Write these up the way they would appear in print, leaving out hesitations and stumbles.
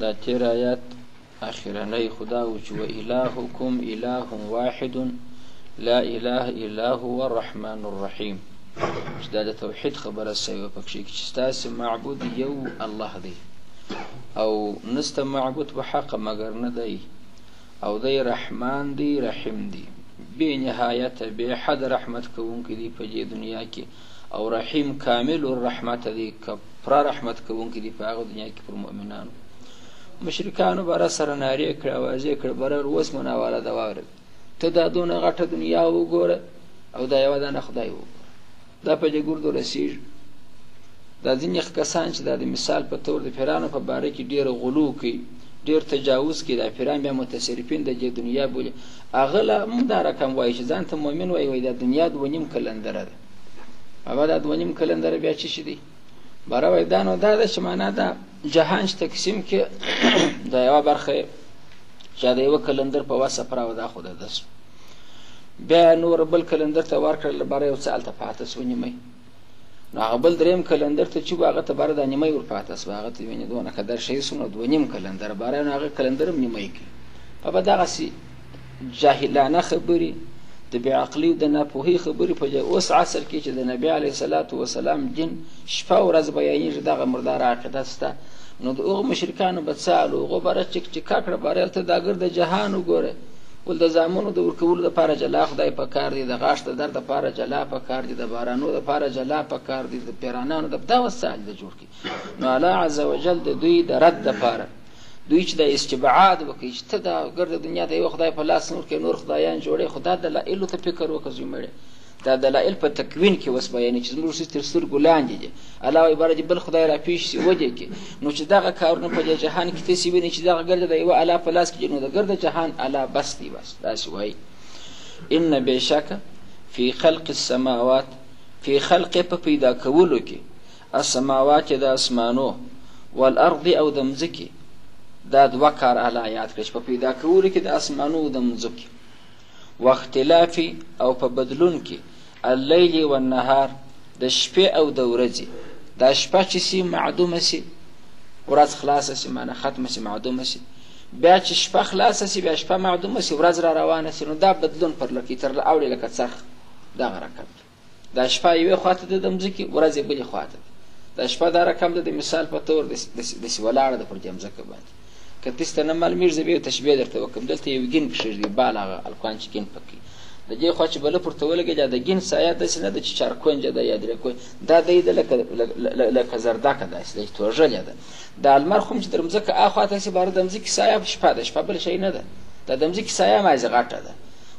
دا تیر آیات اخرنی خدا و چې و الهکم اله واحد لا اله الا هو الرحمن الرحیم، چې دا د توحید خبره سوی پکې چې ستاسې معبود یو الله دی او نسته معبود په حق مگر نه دی، او دی رحمان دی رحیم دی، بی نهایت بی حد رحمت کوونکی دی په دې دنیا کې، او رحیم کامل الرحمت دی که پوره رحمت کوونکی دی په هغه دنیا کې پر مؤمنانو. مشرکانو بره سره نارې کړې اوازې کړې بره اوس مناوله ده واورېد ته دا دونه غټه دنیا وګوره او دا یوه دانه خدای وګوره، دا په دې ګردو رسېږي. دا ځینې کسان چې دا د مثال په طور د پیرانو په باره کې ډېره غلو کوي، ډېر تجاوز کوي، دا پیران بیا متصرفین د دې دنیا بولي، هغه لا موږ دا رقم وایي چې ځان ته مؤمن وایي دا دنیا 2.5 کلندره ده. هغه دا 2.5 کلندره بیا څه شي دی؟ باره وایي دا نو دا ده چې معنا دا جهان چې تقسیم کې دا یوه برخه چې د یوه کلندر په وسه پراوه دا خو ده سو، بیا نور بل کلندر ته ورکړل باره یو څه هلته پاته سو نیمۍ، نو هغه بل درېیم کلندر ته چې هغه ته باره دا نیمۍ ور پاته سوه، هغه ته وینې دونه قدر شی سو نو 2.5 کلندر باره نو هغه کلندر هم نیمۍ کړي. په دغسې جاهلانه خبرې د بېعقلي او د ناپوهۍ خبرې په اوس عصر کې چې د نبي علیه صلات وسلام دین شپه ورځ بیانېږي دغه مرداره عقیده سته، نو د هغو مشرکانو به څه حال و؟ هغو باره چکچکا کړه باره هلته دا ګرده جهان وګوره، ول د زامنو د ورکولو دپاره جلا خدای په کار دی، د غاښ د درد دپاره جلا په کار دی، د بارانو دپاره جلا په کار دی، د پیرانانو دا وسایل د جوړ کړي. نو الله عز وجل د دوی د رد دپاره دوی چې د استبعاد وکړي چې ته دا ګرده دنیا د یو خدای په لاس نور کې نور خدایان جوړوي، خو دا دلایلو ته فکر وکړه زوی مړی، دا دلایل په تکوین کې اوس بیانوي چې زموږ تر سترګو لاندې دي. الله وایي باره بل خدای راپېښ شي وجه کې، نو چې دغه کارونه په دې جهان کې تاسې وینئ چې دغه ګرده د یوه الله په لاس کې نو د ګرده جهان الله بس دی. بس داسې وایي ان بېشکه فی خلق السماوات، فی خلق په پیدا کولو کې، السماوات د اسمانو، والارض او د مځکې، دا دوه کار الله یاد کړي چې په پیدا کولو کې د اسمانو او د مځکې، واختلاف او په بدلون کې اللیل والنهار، د شپې او د ورځې، دا شپه چې سي معدومه سي ورځ خلاصه سي معنی ختمه سي معدومه سي، بیا چې شپه خلاصه سي بیا شپه معدومه سي ورځ را روانه سي، نو دا بدلون پر لکې تر اوړي لکه څرخ دغه رقم دی. دا شپه یوې خواته ده د مځکې، ورځ یې بلې خواته ده. دا شپه دا رقم ده د مثال په طور داسې ولاړه ده پر دې مځکه باندې، که تاسې ته نه معلومېږي زه بیا یو تشبیه درته وکړم. دلته یو ګین کښېږدي بال هغه الکوان چې ګین پکې د دې خوا چې بله پورته ولګېد د ګین سایه داسې نه ده چې چارکونجه ده یا درې کونج، دا دی ده لکه زردکه داسې ده چې توژلې ده. دا لمر خو چې در مځکه اخوا ته سي باره د مځکې سایه شپه ده، شپه بل شی نه ده، دا د مځکې سایه مازې غټه ده.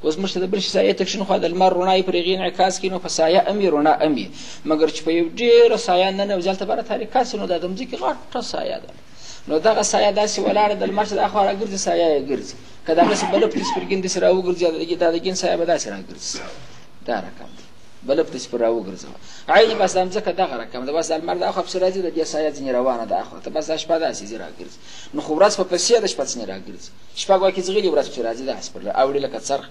اوس موږ ته د بل شي سایه ته کښېنو خوا د لمر رڼا یې پر هغې انعکاس کړي نو په سایه هم یې رڼا هم یې، مګر چې په یو ډېره سایه ننوځي هلته باره تاریکه سي نو دا د مځکې غټه سایه ده. نو دغه سایه داسې ولاړه د لمر چې د اخوا راګرځي سایه یې ګرځي، که دغسې بلب داسې پر ګین داسې راوګرځي دا د ګین سایه به داسې راګرځي، دا رقم دی. بلب داسې پر راوګرځوه عین بس دا مځکه دغه رقم ده، بس د لمر د اخوا پسې راځي د دې سایه ځینې روانه ده اخوا ته، بس دا شپه داسې ځي راګرځي. نو خو ورځ په پسې د شپه ځینې راګرځي، شپه ګویا کې ځغلي ورځ پسې راځي داسې پر اوړي لکه څرخ.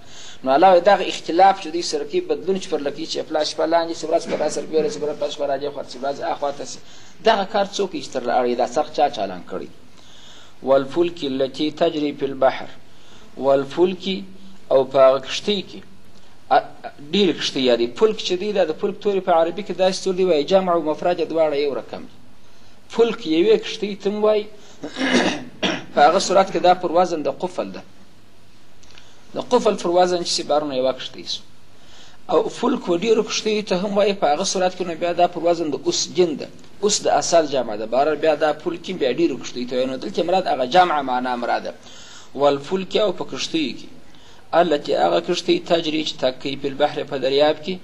نو الله وایي دغه اختلاف چې دوی سره کوي، بدلون چې پر لکې چې پلا شپه لاندې سي ورځ پر اثر بیا رسي بله شپه راځي خوا ته سي ورځ اخوا ته سي، دغه کار څوک یې چې تر اړوي دا څرخ چا چالان کړی. والفلک التي تجري في البحر، والفلک او په هغه کښتۍ کې ډېرې کښتۍ یادوي. فلک چې دی دا د فلک تورې په عربي کې داسې تور دی وایي جمع او مفرد دواړه یو رقم دي. فلک یوې کښتۍ ته هم وایي، په هغه صورت کې دا پر وزن د قفل ده، د قفل پر وزن چې سي بارونه یوه کښتۍ سو. او فلک و ډېرو کښتیو ته هم وایي، په هغه صورت کې نو بیا دا پر وزن د اوس جن ده، اوس د اصل جمع ده، بهرحال بیا دا فلک بیا ډېرو کښتیو ته وایي، نو دلته مراد هغه جمع معنا مراده. والفلک او په کښتیو کې التي هغه کښتۍ تجري چې تګ کوي په البحر په دریاب کې،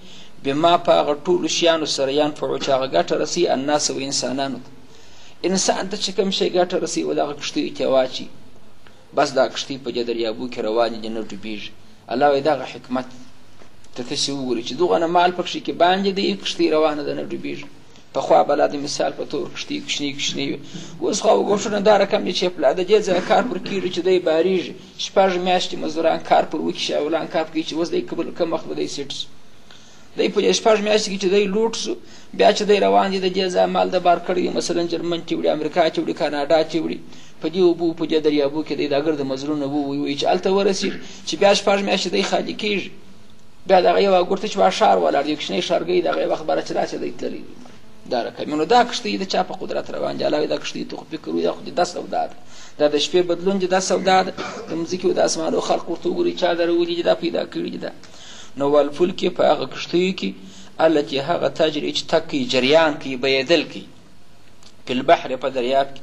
بما په هغه ټولو شیانو سره ینفعو چې هغه ګټه رسوي الناس و انسانانو ته. انسان ته چې کوم شی ګټه رسوي و دغه کښتیو کې واچي، بس دا کښتۍ په دې دریابو کې روانې دي نه ډوبېږي. الله وایي دغه حکمت ته تاسې وګورئ چې دغونه مال پکښې کې باندې دی، کښتۍ روانه ده نه ډوبېږي. پخوا بلا د مثال په طور کښتۍ کوچنۍ کوچنۍ وي، اوس خو ګوښونه دا رقم دي چې پلا د دې ځایه کار پر کېږي چې دی بارېږي، شپږ میاشتې مزدوران کار پر وکړي، شاولان کار پر کوي چې اوس دی کم وخت به دی سیټ شي. دی په 6 میاشتې کې چې دی لوټ سو بیا چې دی روان دي د دې ځای مال د بار کړی مثلا جرمن چې وړي امریکا چې وړي کاناډا چې وړي په دې اوبو په دې دریابو کې دی دا ګرد مزلونه ووي چې هلته ورسېږي چې بیا 6 میاشتې دی خالي کېږي بیا دغه یوه ګورته چې ښار ولاړ دی کوچنی ښارګۍ دغه یوه خبره چې راسې دی تللی دا رقم نو دا کښتۍ د چا په قدرت روان دي الله دا کښتۍ ته خو فکر وي دا خو دا سودا ده دا د شپې بدلون دي دا سودا ده د مځکې او د اسمانو خلق ورته وګوري چا درولي دي دا پیدا کړي دي دا نو والفلک په هغه کښتیو کې التي هغه تجري چې تګ کوي جریان کوي بهېدل کوي په البحر په دریاب کې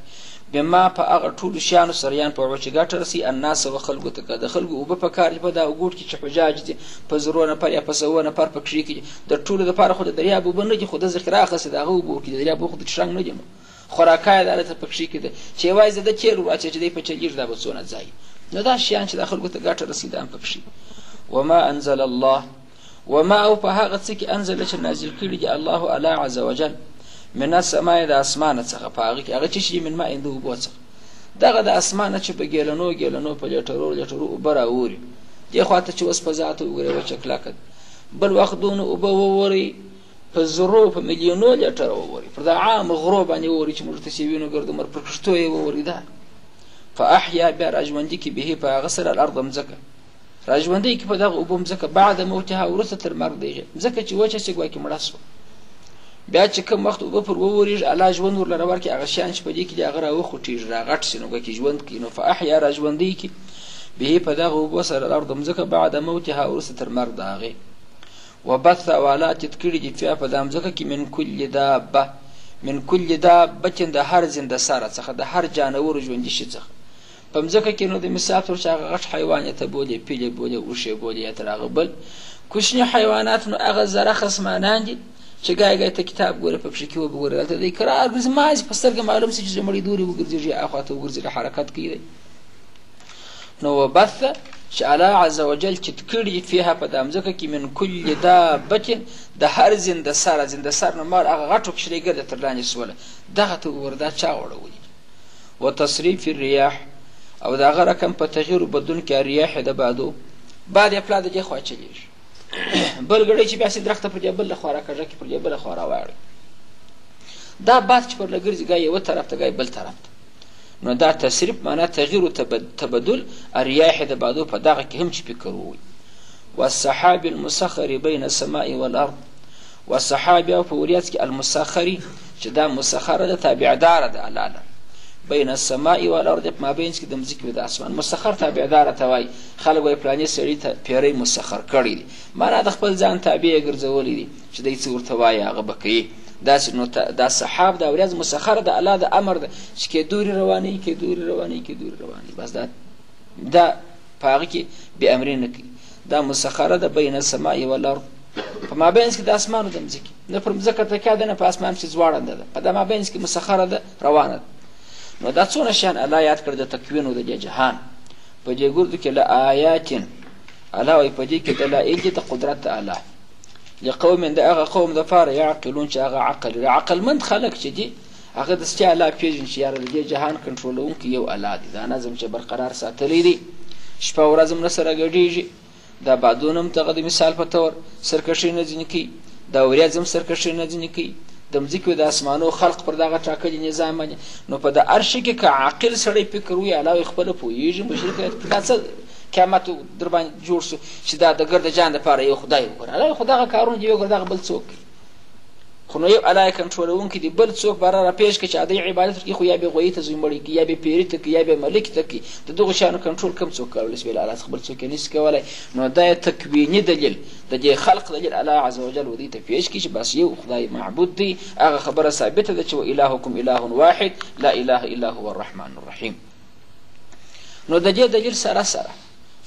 بما په هغه ټولو شیانو سره یان په هغو چې ګټه رسي الناس و خلکو ته که د خلکو اوبه په کار دي په دا ګوټ کې چې حجاج دي په 0 نفر یا په 100 نفر په کښې کې د ټولو دپاره خو د دریاب اوبه نه دي خو د ذخیره اخیستې د هغه اوبو کې د دریاب اوبه خو د شرنګ نه دي نو خوراکه یې د هلته په کښې کې ده چې یوازې د تیل ور چې دی په چلیږي دا به څونه ځای نو دا شیان چې د خلکو ته ګټه رسي دا هم په کښې وما انزل الله وما او په هغه څه کې انزل چې نازل کړي دي الله الله عز وجل من السماء د اسمانه څخه په هغه کې هغه چې شي من ماء د اوبو څخه دغه د اسمانه چې په ګیلنو په لیټرو اوبه راوري دې خواته چې اوس په ذات وګورئ وچه کلکه بل وخت دونه اوبه ووري په 0 په میلیونو لیټره ووري پر د عام غرو باندې ووري چې موږ ته چې وینو ګرد عمر پر کښتو یې ووري دا فاحیا بیا راژوندي کې به په هغه سره الارض مځکه راژوندي کې په دغه اوبو مځکه بعد موتها وروسته تر مرګ دی مځکه چې وچه چې ګواکې مړه سوه بیا چې کوم وخت اوبه پر وورېږي الله ژوند ورله ورکړي هغه شیان چې په دې کې دي هغه راوخوټېږي راغټ شي نو ګواکې ژوند کوي نو فاحیا راژوندي کې به په دغه اوبو سره الارض مځکه بعد موتها وروسته تر مرګ د هغې وبث والاتت کړي دي فيها په دا مځکه کې من کل دابه چې د هر زنده سره څخه د هر جانور ژوندي شي څخه په مځکه کې نو د مثال طور چې هغه غټ حیوان یې ته بولې پیلې بولې اوښې بولې یا تر هغه بل کوچني حیوانات نو هغه زره خصمانان دي چې ګای ته کتاب ګوره په پښې کې وګوره هلته دی کرار ګرځي مازې په سترګه معلوم شي چې مړی دورې وګرځېږي اخواته وګرځېږي حرکت کوي دی نو وبث چې الله عز وجل چې کړي فيها په دا مځکه کې من کل دابة د هر زنده سر نو مال هغه غټو کښرۍ ګرده تر لاندې سوله دغه ته وګوره دا چا غوړولي وتصریف الریاح او د هغه رقم په تغییر و بدلون کې ریاح د بادو باد یې پلا د دې خوا چلیږي بل ګړی چې بیا سي درخته پر دې بل خوا راکږه کې پر دې بله خوا راواړي دا باد چې پر له ګرځي ګای یوه طرف ته ګای بل طرف ته نو دا تصریف معنا تغییر و تبدل الریاح د بادو په دغه کې هم چې فکر ووي والسحاب المسخر بین السماء والارض والسحاب او په وریاض کې المسخري چې دا مسخره ده تابعداره ده الله بین السماء والارض په مابین کې د مځکې او د اسمان مسخر تابعداره ته وایي خلک وایي فلاني سړي ته پیری مسخر کړی دي معنا د خپل ځان تابع یې ګرځولی دي چې دی څه ورته وایي هغه به کوي داسې نو دا سحاب دا وریاض مسخره د الله د امر ده چې کې دورې روانوي بس دا په هغه کې بې امري نه کوي دا مسخره ده بین السماء والارض په مابینځ کې د اسمان او د مځکې نه پر مځکه تکیه ده نه په اسمان پسې ځواړنده ده په دا مابینځ کې مسخره ده روانه ده نو دا څونه شیان الله یاد کړ د تکوین او د جهان په دې ګردو کې لآیات الله وایي په دې کې دلایل دي د قدرت د الله لقوم د هغه قوم دپاره یعقلون چې هغه عقلمند خلک چې دي هغه داسې الله پېژني چې یاره د دې جهان کنټرولوونکی یو الله دی دا نظم چې برقرار ساتلی دی شپه ورځ هم نه سره ګډېږي دا بادونه هم دغه د مثال په طور سرکشي نه ځینې کوي دا وریځ هم سرکشي نه ځینې کوي د مځکې او د اسمانو خلق پر دغه ټاکلي نظام باندې نو په د هر شي کې که عاقل سړی فکر وي الله یې خپله پوهېږي مشرک دا څه قیامت در باندې جوړ شو چې دا د ګرد جان دپاره یو خدای وکړه الله خو دغه کارونه دي یو دغه بل څوک کوي خو نو یو الله یې کنټرولوونکی دی بل څوک به راپېژ کړي چې هدی عبادت وکړي خو یا به غویي ته ځوی مړی کړي یا به پیري ته کړي یا به ملک ته کړي د دغو شیانو کنټرول کوم څوک کولی شي الله څخه بل څوک یې نشي کولی نو دا یې تکویني دلیل د دې خلق دلیل الله عز وجل ودې ته پېژ کړي چې بس یو خدای معبود دی هغه خبره ثابته ده چې والهکم اله واحد لا اله الا هو الرحمن الرحیم نو د دې دلیل سره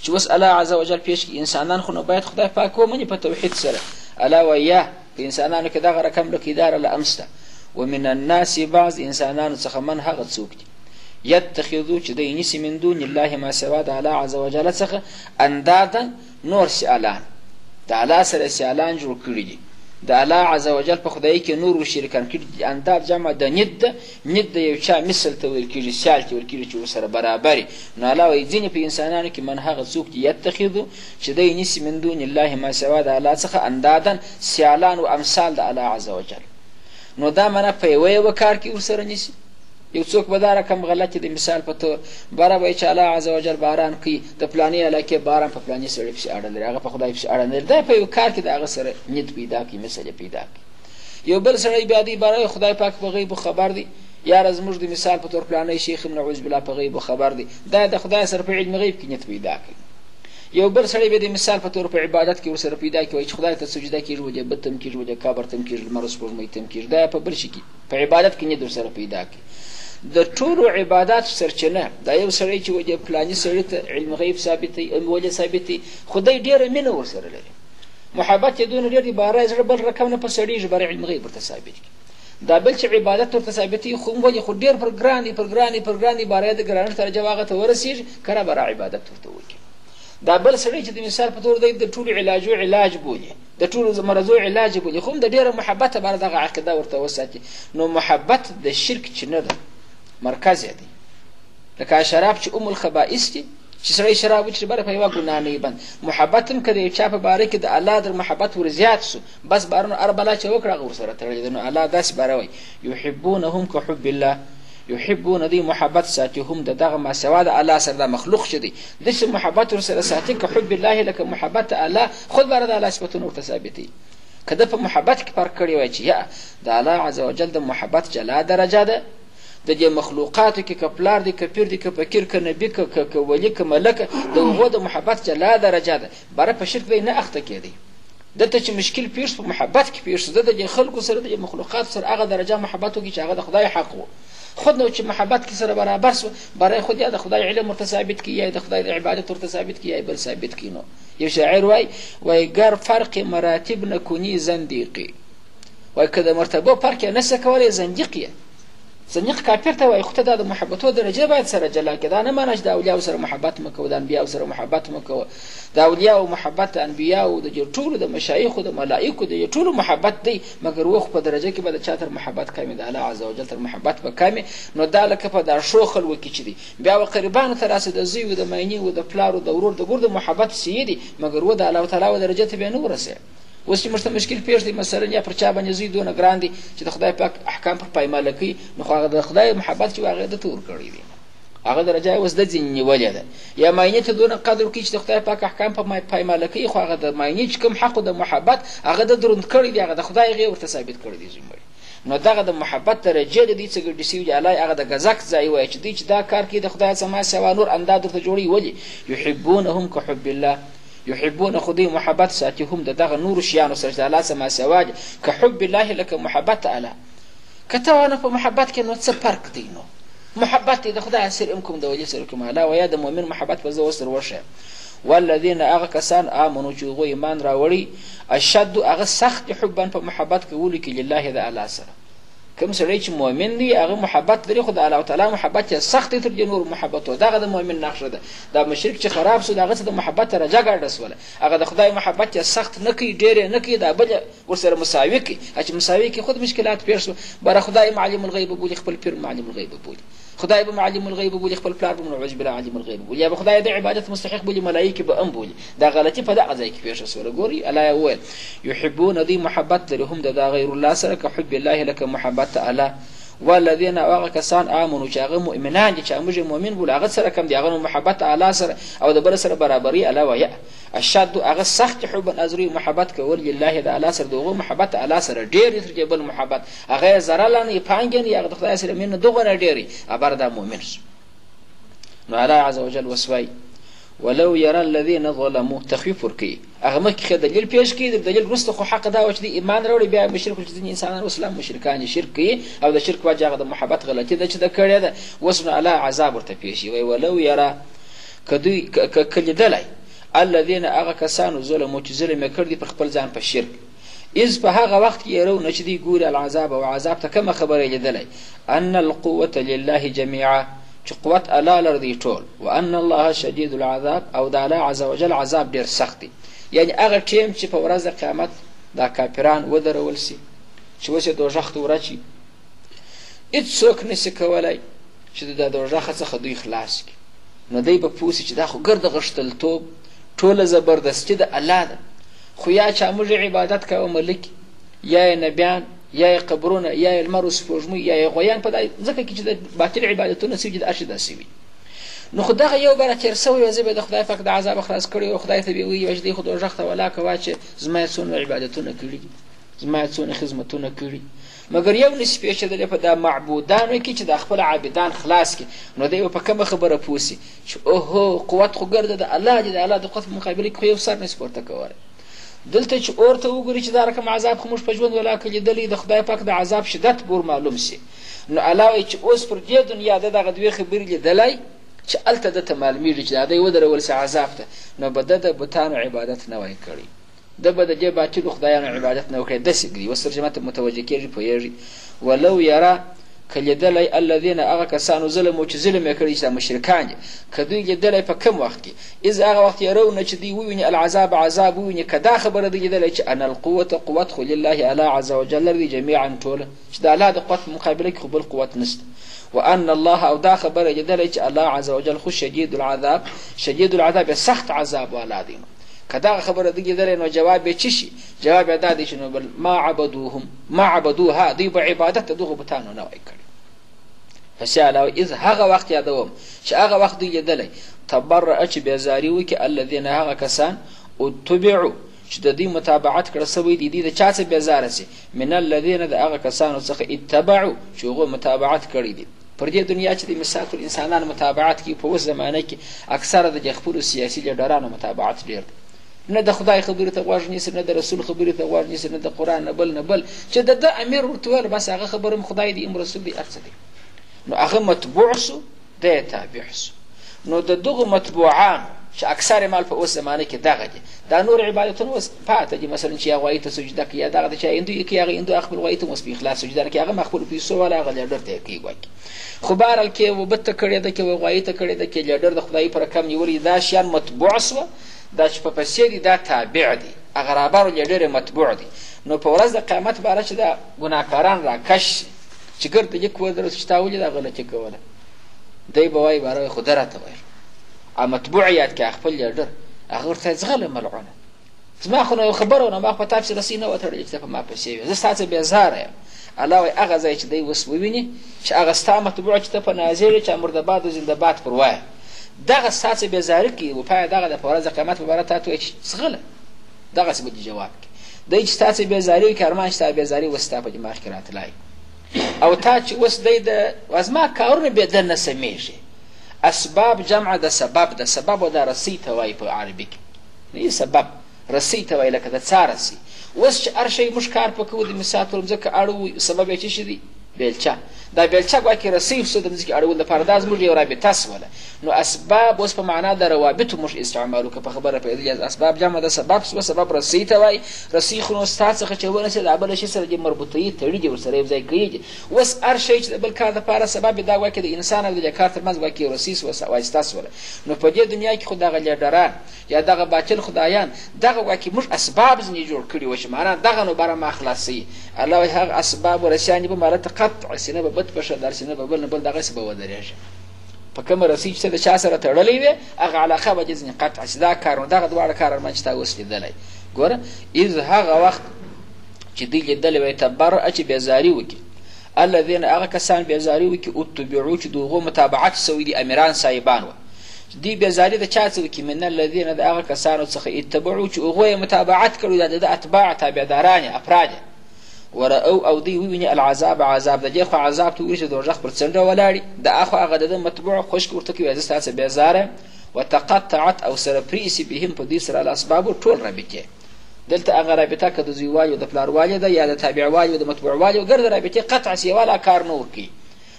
چې اوس الله عز وجل پېژ کړي انسانان خو نو باید خدای پاک ومني په توحید سره الله وایه په انسانانو کې دغه رقم لکه اداره له امسته ومن الناس بعض انسانانو څخه من هغه څوک دي یتخذو چې دی نیسي من دون الله ما سوا د الله عز وجل څخه اندادا نور سیالان د الله سره سیالان جوړ کړي دي د الله عز وجل په خدایي کې نور شریکان کړي. انداد جمع د ند ده. ند د یو چا مثل ته ویل کېږي، سیال ته ویل کېږي چې ورسره برابر. نو الله وایي ځینې په انسانانو کې من هغه څوک دي یتخذو چې دی نیسي من دون الله ما سوا د الله څخه اندادن سیالان و امثال د الله عز وجل. نو دا منه په یوه کار کې ورسره نیسي. یو څوک به دا رقم غلط دی، مثال په طور باره به چې الله عز وجل باران کوي، د فلاني علاقې باران په فلاني سړي پسې اړه لري، هغه په خدای پسې اړه نه لري. دا په یو کار کې د هغه سره ند پیدا کړي، مثل پیدا کړي. یو بل سړی بیا دی باره خدای پاک په غیب خبر دی، یاره زموږ د مثال په طور فلانی شیخ نعوذ بالله په غیب خبر دی، دا د خدای سره په علم غیب کې ند پیدا کړي. یو بل سړی به د مثال په طور په عبادت کې ورسره پیدا کړي چې خدای ته سجده کېږي، وجه بت هم کېږي، وجه کابر ته هم کېږي، لمر سپوږمۍ ته هم کېږي. دا په بل شي کې په عبادت کې ند ورسره پیدا کړي. د ټولو عباداتو سرچینه دا یو سړی چې وجه فلاني سړي ته علم غیب ثابتوي، ولې ثابتوي؟ خدای ډېره مینه ورسره لري، محبت یې دونه ډېر دی، باره زړه بل رقم نه په سړېږي، باره علم غیب ورته ثابت کړي. دا بل چې عبادت ورته ثابتوي خو ولې خو ډېر پر ګران دی، پر ګران دی، پر ګران دی، باره د ګرانښت درجه هغه ته ورسېږي، کله بره عبادت ورته وکړي. دا بل سړی چې د مثال په طور دی د ټولو علاجو علاج بولي، د ټولو مرضو علاج بولي، خو هم د ډېره محبته باره دغه عقیده ورته وساتي. نو محبت د شرک چې نه ده مرکز یې دی. لکه شراب چې الخبائث دي، چې سړی شراب وڅښي باره په یوه ګناه نه بند. محبت هم که د یو چا په باره کې د الله در محبت ور زیات سو، بس بارونه هر بلا چې وکړه هغه ورسره تړلی دی. نو الله داسې باره وایي یحبونهم که حب الله، یحبون دی محبت ساتي هم د دغه ما سوا د الله سره د مخلوق چې دی داسې محبت ورسره ساتي که حب الله، لکه محبت الله خود باره د الله صفتونه ورته ثابتوي. که ده په محبت کې فرق کړی وای چې یا د الله عز وجل د محبت جلا درجه ده، د دې مخلوقاتو کې که پلار دی، که پیر دی، که فقیر، که نبي، که ولی، که ملک، د هغو د محبت جلا درجه ده. باره په شرک دی نه اخته کېدی. دته چې مشکل پیښ په محبت کې پیښ شو، د خلکو سره د مخلوقات سره هغه درجه محبت وکړي چې هغه د خدای حق و. خود نو چې محبت کې سره برابر سو، برای خود یا د خدای علم ورته ثابت کړي، یا د خدای د عبادت ورته ثابت کړي، یا بل ثابت کړي. نو یو شاعر وای گر فرق مراتب نکنی زندیقی، وای که د مرتبو فرق یې نسه کولی زندیق یې. زندیق کافر ته وایي، خو ته دا د محبتو درجه باید سره جلا کړې. دا نه معنی چې د اولیاو سره محبت مه کوه، د انبیاو سره محبت مه کوه. د اولیاو محبت د انبیاو د ټولو د مشایخو د ملایکو د ټولو محبت دی، مګر وخت په درجه کې به د چا تر محبت کمې، د الله عز وجل تر محبت به کمې. نو دا لکه په دا ښو خلکو کې چې دی بیا و قربانو ته راسي، د زوی و د مینې و د پلار و د ورور د ګور د محبت سیې دي، مګر و د الله تعالی و درجه ته بیا نه ورسېږي. اوس چې موږ ته مشکل پېښ دی، مثلا یا پر چا باندې زوی دونه ګران دی چې د خدای پاک احکام پر پایماله کوي، نو خو هغه د خدای محبت چې هغه د تور کړی دی، هغه درجه اوس د ځینې نیولې ده. یا ماینې ته دونه قدر کوي چې د خدای پاک احکام په پایماله کوي، خو هغه د ماینې چې کوم حق د محبت هغه د دروند کړی دی، هغه د خدای هغې ورته ثابت کړی دی. نو دغه د محبت درجه د دې څه ګډې سوي دي. الله هغه د ګزک ځای وایي چې دوی چې دا کار کوي د خدای څخه سوا نور انداد ورته جوړوي. ولې یحبونهم که حب الله، یحبون خدای محبت ساتي هم د دغه نور شیانو سره چې الله سما سوا دي، که حب الله لکه محبت الله. که ته ونه په محبت کې نو څه فرق دی؟ نو محبت دی د خدای سره ام کوم د ولي سره کوم الله، ویا د مؤمن محبت په زه اوس در وښیم. والذین هغه کسان آمنو چې هغوی ایمان راوړي، اشد هغه سخت حبا په محبت کولو کې لله د الله سره. کوم سړی چې مؤمن دی هغه محبت لري، خو د الله تعالی محبت یې سخت تر دې نور محبت و. دغه د مؤمن نقشه ده. دا مشرک چې خراب سو دغه څه د محبت درجه ګډه سوله، هغه د خدای محبت یې سخت نه کوي، ډېر نه کوي، دا بل ورسره مساوي کوي. چې مساوي کوي خود مشکلات پیښ سو، بره خدای معلم الغیب بولي، خپل پیر معلم الغیب بولي، خدای به معلم الغیب بولي، خپل پلار به نعوذ بالله عالم الغیب بولي، یا به خدای د عبادت مستحق بولي، ملایکه به ام بولي. دا غلطي په دغه ځای کې پیښه سوله. ګوري الله وویل یحبون دی محبت لري هم د غیر الله سره، که حب الله لکه محبت الله. والذین هغه کسان آمنو چې هغه مؤمنان دي، چې موږ مؤمن بولو هغه سره کم دي، هغه محبت الله سره او د بل سره برابري الله ویا. اشد هغه سخت حب ازری محبت کول لله د الله سره، دغه محبت الله سره ډېر تر بل محبت هغه زره لنه پانګنی، هغه د خدای سره مين دغه ډېری ابر د مؤمن. نو الله عز وجل وسوي ولو يرى الذين ظلموا تخفيف ورکی، هغه مخکې دلیل پیش کړي، د دلیل وروسته خو حق دا و چې ایمان راوړي، بیا مشرک چې ځینې انسانان اسلام مشرکان شرک کوي او د شرک وجه هغه د محبت غلطي ده چې د کړې ده. اوس نو الله عذاب ورته پیښ وي. ولو يرى کدوی کلیدلی الذين هغه کسانو ظلموا چې ظلم یې کړی پر خپل ځان په شرک، اذ په هغه وخت کې يرون چې دی ګوري العذاب او عذاب ته کومه خبره لیدلی، ان القوة لله جميعا چې قوت الله لر دی ټول، وان الله شدید العذاب او د الله عز وجل عذاب ډیر سخت دی. یعنی هغه ټیم چې په ورځ قیامت دا کافران ودرول سي چې اوس یې دوژخ ته ورچي هېڅوک نسي کولی چې د دوژخه څخه دوی خلاص کړي. نو دی به پوه سي چې دا خو ګرد غښتلتوب ټوله زبردستي د الله ده، خو یا چا موږ عبادت کوه ملک یا یې نبیان یا یې قبرونه یا یې لمر و سپوږمۍ یا یې غویان په ځکه کې چې د باطل عبادتونه سوي چې د هر شي داسې وي. نو خو دغه یو بره تېر سوی وه، زه به د خدای پاک د عذابه خلاص کړی و، خدای ته به یې ویي چې دی خو دوژخ ته ولاکه واچې زما یې څومره عبادتونه کړي دي، زما یې څومره خدمتونه کړي، مګر یو نسي پېژندلی په دا معبودانو کې چې دا خپل عابدان خلاص کړي. نو دی به په کومه خبره پوه سي چې اوهو قوت خو ګرده د الله دی، د الله د قوت په مقابله کې خو یو سر نسي پورته کولی. دلته چې اور ته وګوري چې دا رقم عذاب خو موږ په ژوند ولاکه لیدلی، د خدای پاک د عذاب شدت بور معلوم سي. نو الله وایي چې اوس پر دې دنیا ده دغه دوې خبرې لیدلی چې هلته ده ته معلومېږي چې دا دی ودرول سي عذاب ته، نو به ده د بتانو عبادت نه وای کړی، ده به د دې باطلو خدایانو عبادت نه وکړی. داسې ګري اوس ترجمه ته متوجه کېږي پوهېږي. ولو یرا که لیدلی الذین هغه کسانو ظلمو چې ظلم یې کړی چې دا مشرکان دي، که دوی لیدلی په کوم وخت کې اذ هغه وخت یرونه چې دوی وویني العذاب عذاب وویني، که دا خبره دوی لیدلی چې ان القوة قوت خو لله الله عز وجل دی جمیعا ټوله، چې د الله د قوت په مقابله کې خو بل قوت نشته. وان الله او دا خبره لیدلی چې الله عز وجل خو شدید العذاب، شدید العذاب سخت عذاب والا دی. که دغه خبره دوی لیدلی نو جواب یې څه شي؟ جواب یې دا دی چې نو بل ما عبدوها، دوی به عبادت د دغو بتانو نه وای کړی. پسې علاوه اذ هغه وخت یادوم چې هغه وخت دوی لیدلی تبرأ چې بېزاري وکړي الذین هغه کسان اتبعوا چې د دوی متابعت کړه سوی دي، دوی د چا څه بېزاره سي من الذین د هغه کسانو څخه اتبعوا چې هغوی متابعت کړي دي. پر دې دنیا چې د مثال انسانانو متابعت کوي په اوس زمانه کې اکثره د خپلو سیاسي لیډرانو متابعت ډېر دی، نه د خدای خبرې ته غوږ نیسي، نه د رسول خبرې ته غوږ نیسي، نه د قرآن نه بل چې د ده امیر ورته ویل بس هغه خبره هم خدای دی ام رسول دی هر څه دی، نو هغه متبوع سو دی یې تابع سو. نو د دغو متبوعانو چې اکثر مال په اوس زمانه کې دغه دي، دا نور عبادتونه اوس پاته دي، مثلا چې یا غوایي ته سجده کوي یا دغه د چا هندو یې کوي هغه هندو خپل غوایي ته اوس په اخلاص سجده نه کوي، هغه خپلو پیسو والا هغه لیډر ته یې کوي ګواکې. خو بهرحال کې و بت ته کړې ده کې و غوایي ته کړې ده کې لیډر د خدایي په رقم نیولي، دا شیان متبوع سوه، دا چې په پسې دي دا تابع دي، هغه رهبر لیډر یې متبوع دي. نو په ورځ د قیامت باره چې دا ګناهکاران راکش شي چې ګرد لیک ودرس چې تا ولې دا غلطي کوله، دی به وایي باره خو ده راته ویل متبوع یاد کړه خپل لیډر، هغه ورته ځغله ملعونه زما خو نو یو خبره و نو ما خو په تا پسې رسۍ نه وتړلې چې ته په ما پسې وې، زه ستا څه بېزاره یم. الله وایي هغه ځای چې دی اوس وویني چې هغه ستا متبوع چې ته په نازېږې چې مردباد و زندهباد پر وایه، دغه ستا څه بېزاري کوي و پایه دغه د په ورځ د قیامت په باره تا ته وایي چې ځغله، دغسې به دې جواب کړي. دی چې ستا څه بېزاري وي که ارمان چې ستا بېزاري اوس ستا په دماغ کې راتلی او تا چې اوس دی د زما کارونه بې ده نه سمیږي. اسباب جمع د سبب ده، سبب و دا رسۍ ته وایي په عربي کې، نه سبب رسۍ ته وایي لکه د څا رسۍ. اوس چې هر شی موږ کار په کوو د مثال پر ځمکه اړوو سبب یې څه شي دی؟ بیلچه. دا بیلچه ګواکې رسۍ شو د ځمکې اړولو لپاره، دا زموږ یو رابطه سوله. نو اسباب اوس په معنا د روابطو موږ استعمال وکړو، په خبره پوهېدلي اسباب جمع د سبب سوه، سبب رسۍ ته وایي. رسۍ خو نو ستا څخه چې ونیسې د بله شي سره دې مربوطوي تړي دي ورسره یو ځای کوي دي. اوس هر شی چې د بل کار دپاره سبب دا ګواکې د انسان او د دې کار تر منځ ګواکې یو رسۍ سوه واسطه سوله. نو په دې دنیا کې خو دغه لیډران یا دغه باطل خدایان دغه ګواکې موږ اسباب ځینې جوړ کړي وه چې معنا دغه نو بره ما خلاصوي. الله وایي هغه اسباب و رسیان دي به مالته قطع سینه به بد پشه در سینه به بل نه بل دغسې به ودرېږي. په کومه رسۍ چې ته د چا سره تړلی وې هغه علاقه به دې ځینې قطع شي. دا کار نو دغه دواړه کار ارمان چې تا اوس لیدلی. ګوره اذ هغه وخت چې دوی لیدلی وی تبرأ چې بېزاري وکړي الذین هغه کسان بېزاري وکړي اتبعو چې د هغو متابعت سوي دي امیران صاحبان وه. دوی بېزاري د چا څه وکړي؟ من الذین د هغه کسانو څخه اتبعو چې هغوی یې متابعت کړي دا د اتباع تابعداران یې افراد یې ورأو او دوی وویني العذاب عذاب د دې خو عذاب ته وویني چې دوژخ پر څنډه ولاړي د اخو هغه د ده متبوع خوشک ورته کوي زه ستا څه بېزاره وتقطعت او سره پرېسي بهم په دوی سره الاسبابو ټول رابطې. دلته هغه رابطه که د زویوالي او د پلاروالي ده یا د تابعوالي او د متبوعوالي ګرده رابطې قطع سي والا کار نه ورکوي.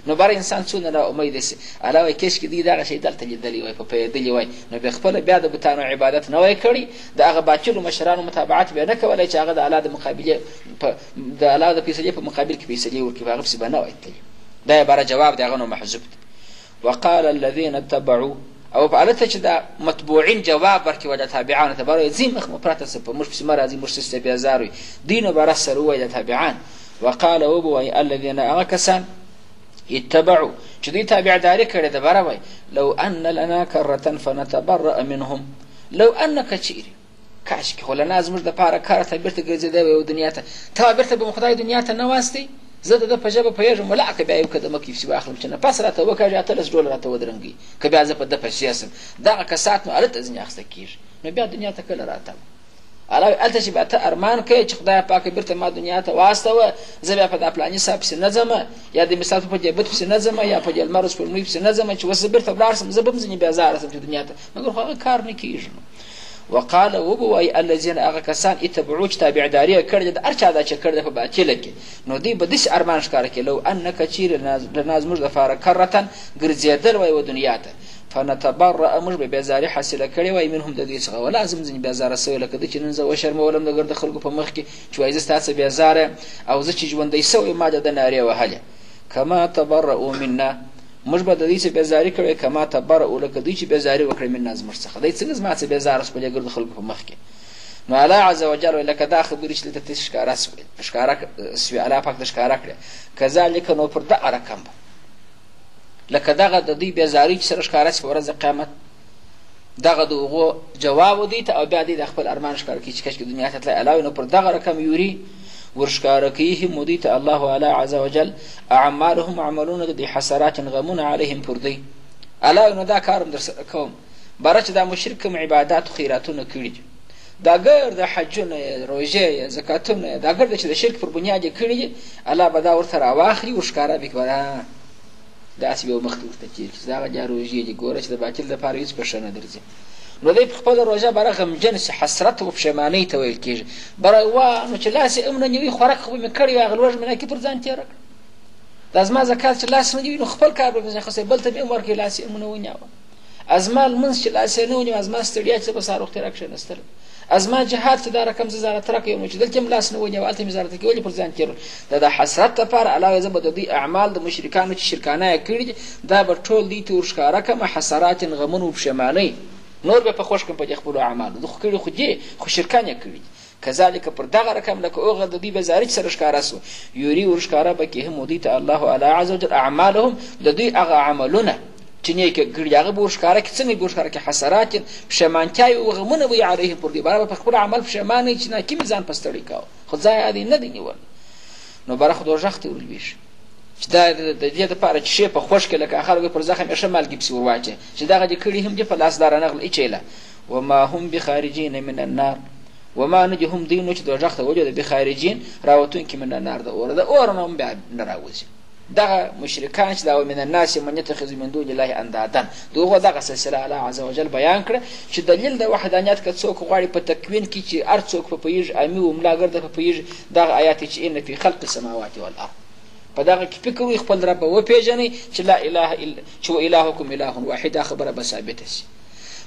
نو بر انسان څونه نا امیده سي الله وایي کشکې دوی دغه شی دلته لیدلی وای په پوهېدلي وای نو بیا خپله بیا د بتانو عبادت نه وای کړي، د هغه باطلو مشرانو متابعت بیا نه کولی چې هغه د الله د مقابلې د الله د فیصلې په مقابل کې فیصلې وکړي، په هغه پسې به نه وای تللي. دا یې باره جواب دی، هغه نو محذوب دی. وقال الذین اتبعوا او په الته چې دا متبوعین جواب ورکړي و د تابعانو ته به ځي مخ مو پراته څه په موږ پسې مه راځي موږ ستاسې ته بېزار وي دوی نو به رس سره ووایي د تابعان وقال وبوایي الذین هغه کسان اتبعوا چې دوی تابعداري کړې ده بره وایي لو ان لنا کرة فنتبرأ منهم لو ان که چیرې کاشکې خو لنا زموږ دپاره کاره ته بېرته ګرځېدی وی دنیا ته ته بېرته به مو خدای دنیا ته نه واستئ زه د ده په ژبه پوهېږم ولا که بیا یو قدمه کیفسي واخلم چې نفس راته وکاږي 18 ډوله راته ودرنګوي که بیا زه په ده پسې سم دغه کسات نو هلته ځینې اخیسته کېږي نو بیا دنیا ته کله راتم الله هلته چې بیا ته ارمان کوې چې خدای پاکه بېرته ما دنیا ته واستوه زه بیا په دا پلاني صاحب پسې نه ځمه یا د مثال په دې بت پسې نه ځمه یا په دې لمر سپوږمۍ پسې نه ځمه چې اوس زه بېرته ولاړ سم زه به هم ځینې بېزاره سم چې دنیا ته مګر خو هغه کار نه کېږي نو وقال وبوایي الذین هغه کسان اتبعو چې تابعداري یې کړې ده د هر چا دا چې کړې ده په باطله کې نو دوی به داسې ارمان ښکاره کړي لو انکه چیرې لنا زموږ دپاره کرة ګرځېدل وای و دنیا ته فنتبرأ موږ به بېزاري حاصله کړې وای منهم د دوی څخه ولا زم ځینې بېزاره سوی لکه ده چې نن زه وشرمولم د ګرده خلکو په مخ کې چې وایي زه ستا څه بېزاره او زه چې ژوندی سوی ما د ده نارې وهلې کما تبرأوا منا موږ به د دوی څه بېزاري کړې کما تبرأوا لکه دوی چې بېزاري وکړې منا زموږ څخه دی څنګه زما څه بېزاره سو په دې ګردو خلکو په مخ کې نو الله عز وجل وایي لکه دا خبرې چې دلته ښکاره سوې الله پاک د ښکاره کړې کذلک نو پر دغه رقم به لکه دغه د دوی بېزاري چې سره ښکاره سي په ورځ د قیامت دغه د هغو جواب و دوی ته او بیا دوی د خپل ارمان ښکاره کوي چې کشکې دنیا ته تللی الله نو پر دغه رقم یوري ورښکاره کوي هم دوی ته الله الله عز وجل اعمالهم عملونه د دوی حسرات غمونه علیهم پر دوی الله نو دا کار هم در سره کوم باره چې دا مشرک کوم عبادات و خیراتونه کړي دي دا ګرده حجونه یې روژې یې زکاتونه یې دا ګرده چې د شرک پر بنیاد یې کړي دي الله به دا ورته راواخلي ورښکاره به کړي داسې به مخکې ورته کېږي چې دغه دا روژې دي ګوره چې د باطل دپاره هېڅ په ښه نه درځي نو دی په خپله روژه بره غمجن سي حسرت و پښیمانۍ ته ویل کېږي بره وا نو چې لاس یې هم نه نیوي خوراک خو به مې کړی وي هغه لوږ مې نکي پر ځان تېره کړه دا زما زکات چې لاس نه نیوي نو خپل کار به مې ځای خصوی بل ته مې هم ورکړي لاس یې هم نه ونیوه ازما لمونځ چې لاس یې نه ونیوه ازما ستړیا چې زه به سهار وختې راکښېنستلم ازما جهاد چې دا رقم زه زیارت را کوم چې دلته هم لاس نه ونیوه هلته مې زیارت کې ولې پر ځان تېر دا د حسرت لپاره الله وایي زه به د دوی اعمال د مشرکانو چې شرکانه یې کړي دي دا به ټول دوی ته ورښکاره کړم حسرات غمونه و پښیمانۍ نور به په خوښ کړم په دې خپلو اعمالو ده خو کړي خو دې خو شرکان یې کړي دي کذلک پر دغه رقم لکه هغه د دوی بېزاري چې سره ښکاره سو یوري ورښکاره به کړي هم دوی ته الله الله عز وجل اعمالهم د دوی هغه عملونه چې نیکه کړي هغه به ورښکاره کړي څنګه به ورښکاره کړي حسرات پښیمانتیاوې او غمونه به یې علیهم پر دوی باره به په خپل عمل پښیمانه چې ناکي مې ځان په ستړی کاوه خو ځای یې نه دی نیول نو باره خو دوژخ ته ورلوېږي چې دا د دې دپاره چې شی په خوښ کړي لکه خلکو پر زخم یې ښه مالګې پسې ور واچوي چې دغه دې کړي هم دې په لاس داره نغله ایچیله وما هم بخارجین من النار وما نه دي هم دوی نو چې دوژخ ته وجود بخارجین راوتونکي من النار د اوره د اوره نه هم بیا نه راوځي دغه مشرکان چې دا من الناس من یتخذ من دون الله اندادا د هغو دغه سلسله الله عز وجل بیان کړه چې دلیل د وحدانیت که څوک غواړي په تکوین کې چې هر څوک په پوهېږي امي و ملا ګرده په پوهېږي دغه آیات چې ان فی خلق السماوات والارض په دغه کې فکر وي خپل رب وپېژنئ چې لا اله الا چې والهکم اله واحد دا خبره به ثابته سي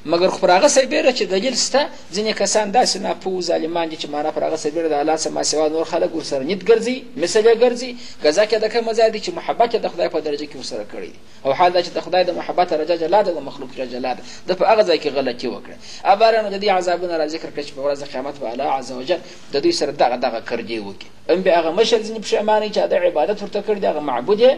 مګر خو پر هغه سربیره چې دلیل شته ځینې کسان داسې ناپوه ظالمان دي چې معنا پر هغه سربیره د الله څخه ماسوا نور خلک ورسره نیت ګرځي مثل یې ګرځي ګزا کې د کومه ځای دی چې محبت د خدای په درجه کې ورسره کړی دی او حال دا چې د خدای د محبت درجه جلا ده د مخلوق درجه جلا ده د په هغه ځای کې غلطي وکړه اباره نو د دې عذابونه را ذکر کړي چې په ورځ د قیامت به الله عز وجل د دوی سره دغه کردی وکړي ام به هغه مشر ځینې پښیمانه چې د عبادت ورته کړی هغه معبود دی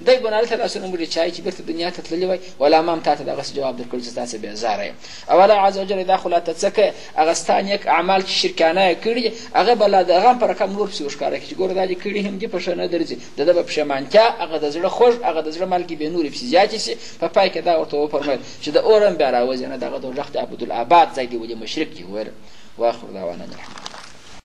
دی بناله لاسونه مړي چای چې بیرته دنیا ته تللی وای ولا امام ته دغه جواب درکړي چې تاسو به زاره او الله عز وجل دا خلاته څکه هغه ستان یک اعمال چې شرکانه کړي هغه بل دغه پر کم نور پسې وښکاره کړي ګوره دا کړي هم دې په شنه درځي د پښیمانتیا هغه د زړه خوښ هغه د زړه مالګي به نور پسې زیاتې سي په پای کې دا ورته وفرمایل چې د اورم بیا راوځي نه دغه دوزخ د عبدالآباد ځای دی ولې مشرک دی واخر دعوانا